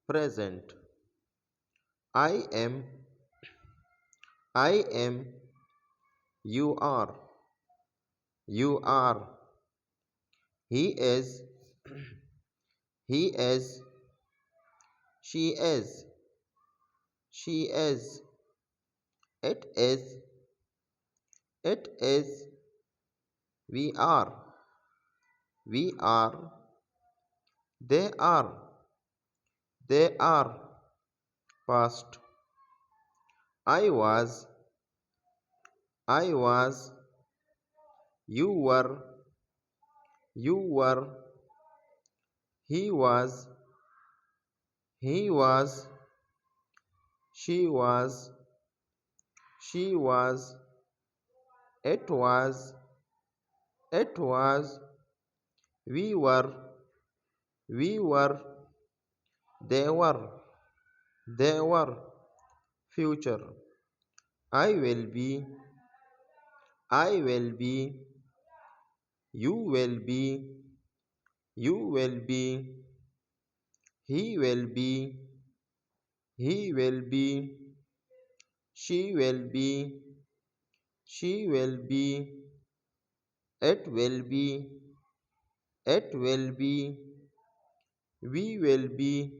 present. I am, I am, you are, you are. He is, he is, she is, she is. It is, it is. We are, we are. They are, they are. Past. I was, I was. You were, you were. He was, he was. She was, she was. It was, it was. We were, we were. They were, they were. Future. I will be, I will be. You will be, you will be. He will be, he will be. She will be, she will be. It will be, it will be. We will be,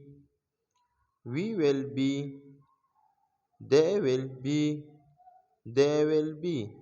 we will be. They will be, they will be.